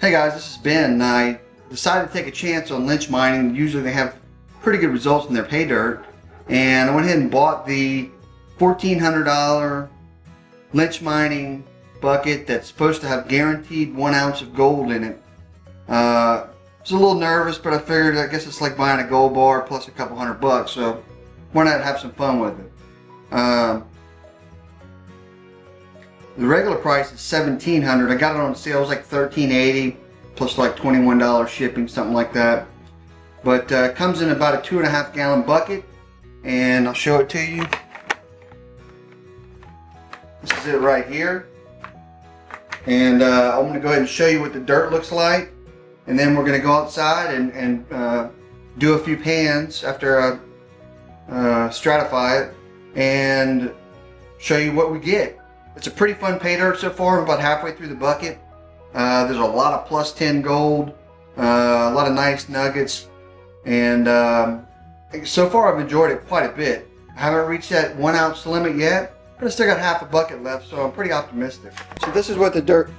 Hey guys, this is Ben. I decided to take a chance on Lynch Mining. Usually they have pretty good results in their pay dirt, and I went ahead and bought the $1,400 Lynch Mining bucket that's supposed to have guaranteed 1 ounce of gold in it. I was a little nervous, but I figured I guess it's like buying a gold bar plus a couple $100, so why not have some fun with it. The regular price is $1,700. I got it on sale. It was like $13.80 plus like $21 shipping, something like that. But it comes in about a 2.5 gallon bucket, and I'll show it to you. This is it right here. And I'm going to go ahead and show you what the dirt looks like, and then we're going to go outside and do a few pans after I stratify it and show you what we get. It's a pretty fun pay dirt so far. I'm about halfway through the bucket. There's a lot of plus 10 gold, a lot of nice nuggets, and so far I've enjoyed it quite a bit. I haven't reached that 1 ounce limit yet, but I still got half a bucket left, so I'm pretty optimistic. So this is what the dirt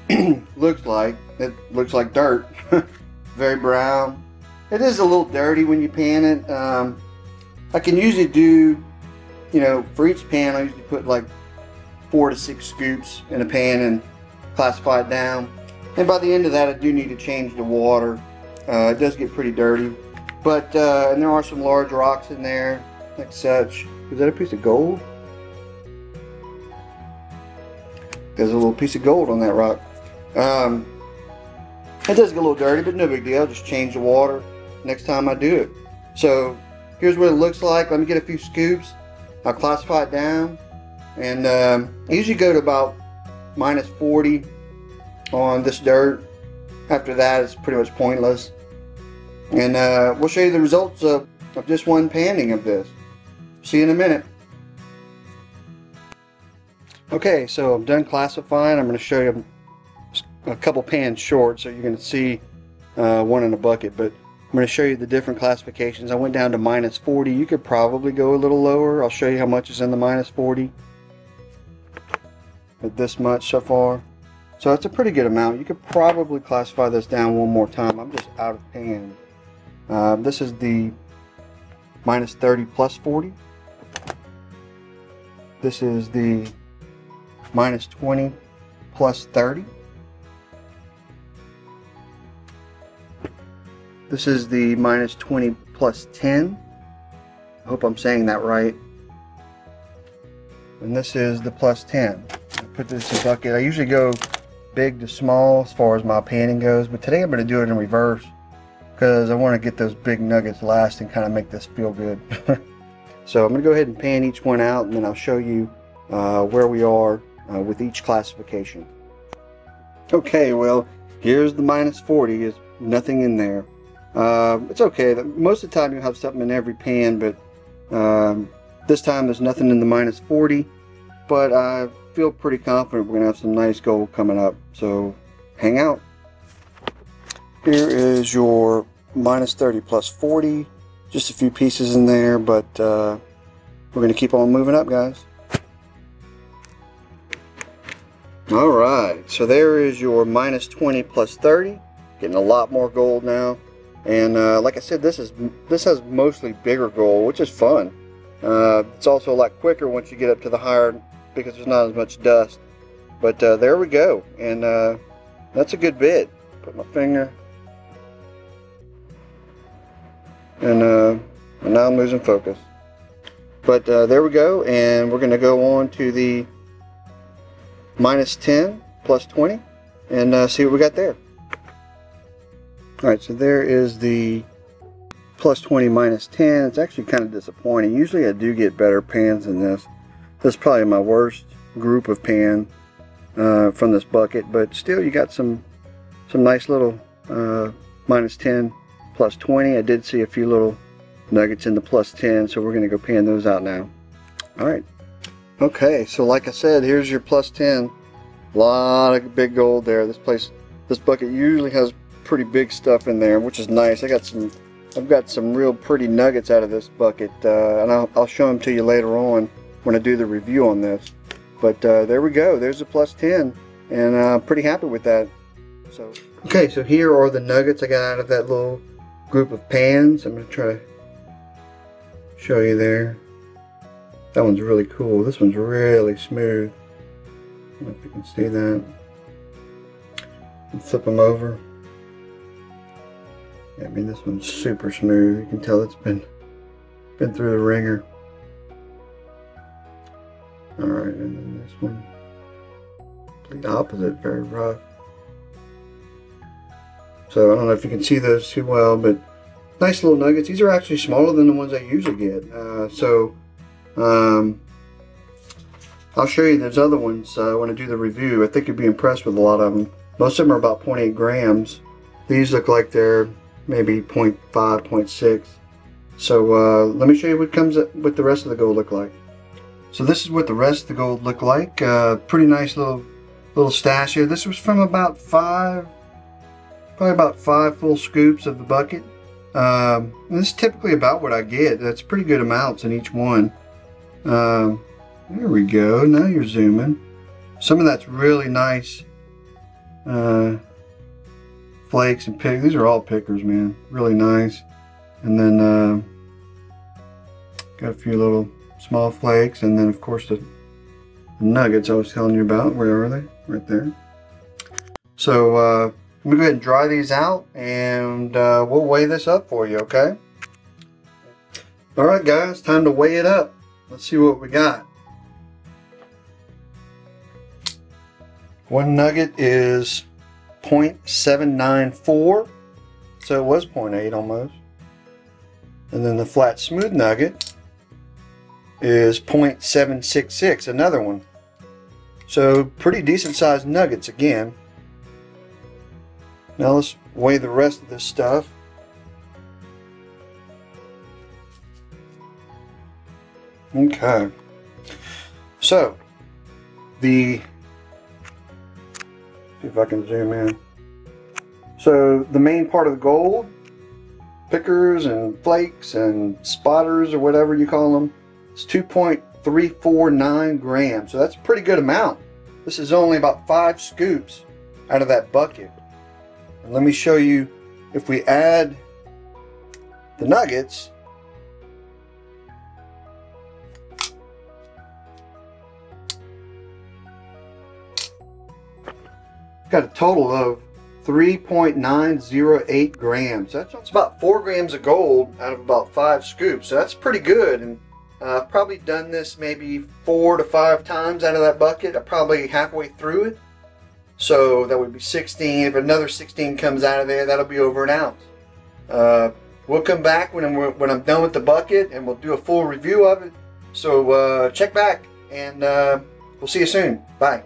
looks like. It looks like dirt. Very brown. It is a little dirty when you pan it. I can usually do, for each pan I usually put like 4 to 6 scoops in a pan and classify it down. And by the end of that, I do need to change the water. It does get pretty dirty, but and there are some large rocks in there, like such. Is that a piece of gold? There's a little piece of gold on that rock. It does get a little dirty, but no big deal. Just change the water next time I do it. So here's what it looks like. Let me get a few scoops. I'll classify it down. And I usually go to about -40 on this dirt. After that, it's pretty much pointless. And we'll show you the results of just one panning of this. See you in a minute. Okay, so I'm done classifying. I'm going to show you a couple pans short, so you're going to see one in a bucket. But I'm going to show you the different classifications. I went down to -40. You could probably go a little lower. I'll show you how much is in the -40. At this much so far, so it's a pretty good amount. You could probably classify this down one more time. I'm just out of pan. This is the -30 plus 40. This is the -20 plus 30. This is the -20 plus 10. I hope I'm saying that right. And this is the plus 10. Put this in a bucket. I usually go big to small as far as my panning goes, but today I'm going to do it in reverse because I want to get those big nuggets last and kind of make this feel good. So I'm going to go ahead and pan each one out, and then I'll show you where we are with each classification. Okay, well, here's the -40. There's nothing in there. It's okay. Most of the time you have something in every pan, but this time there's nothing in the -40. But I feel pretty confident we're going to have some nice gold coming up, so hang out. Here is your -30 plus 40. Just a few pieces in there, but we're going to keep on moving up, guys. Alright, so there is your -20 plus 30. Getting a lot more gold now. And like I said, this has mostly bigger gold, which is fun. It's also a lot quicker once you get up to the higher, because there's not as much dust. But there we go, and that's a good bit. Put my finger, and now I'm losing focus. But there we go, and we're going to go on to the -10 plus 20 and see what we got there. Alright, so there is the plus 20 -10. It's actually kind of disappointing. Usually I do get better pans than this. This is probably my worst group of pan from this bucket, but still you got some nice little -10 plus 20. I did see a few little nuggets in the plus 10, so we're going to go pan those out now. Alright, okay, so like I said, here's your plus 10. A lot of big gold there. This bucket usually has pretty big stuff in there, which is nice. I've got some real pretty nuggets out of this bucket, and I'll show them to you later on when I do the review on this. But there we go. There's a plus 10, and I'm pretty happy with that. So Okay, so here are the nuggets I got out of that little group of pans. I'm going to try to show you there. That one's really cool. This one's really smooth. I don't know if you can see that. And flip them over. Yeah, I mean, this one's super smooth. You can tell it's been through the ringer. Alright, and then this one, complete opposite, very rough. So I don't know if you can see those too well, but nice little nuggets. These are actually smaller than the ones I usually get. I'll show you those other ones when I do the review. I think you'd be impressed with a lot of them. Most of them are about 0.8 grams. These look like they're maybe 0.5, 0.6. So let me show you what comes up, what the rest of the gold look like. So this is what the rest of the gold look like. Pretty nice little stash here. This was from about probably about 5 full scoops of the bucket. This is typically about what I get. That's pretty good amounts in each one. There we go. Now you're zooming. Some of that's really nice flakes and pick. These are all pickers, man. Really nice. And then got a few little small flakes, and then of course the nuggets I was telling you about. Where are they? Right there. So I'm gonna go ahead and dry these out, and we'll weigh this up for you, okay? Alright guys, time to weigh it up. Let's see what we got. One nugget is 0.794, so it was 0.8 almost. And then the flat smooth nugget is 0.766, another one. So pretty decent sized nuggets again. Now let's weigh the rest of this stuff. Okay. So see if I can zoom in. So the main part of the gold, pickers and flakes and spotters or whatever you call them, is 2.349 grams. So that's a pretty good amount. This is only about 5 scoops out of that bucket. And let me show you, if we add the nuggets, got a total of 3.908 grams. That's about 4 grams of gold out of about 5 scoops. So that's pretty good. And I've probably done this maybe 4 to 5 times out of that bucket. I'm probably halfway through it. So that would be 16. If another 16 comes out of there, that'll be over an ounce. We'll come back when I'm done with the bucket, and we'll do a full review of it. So check back, and we'll see you soon. Bye.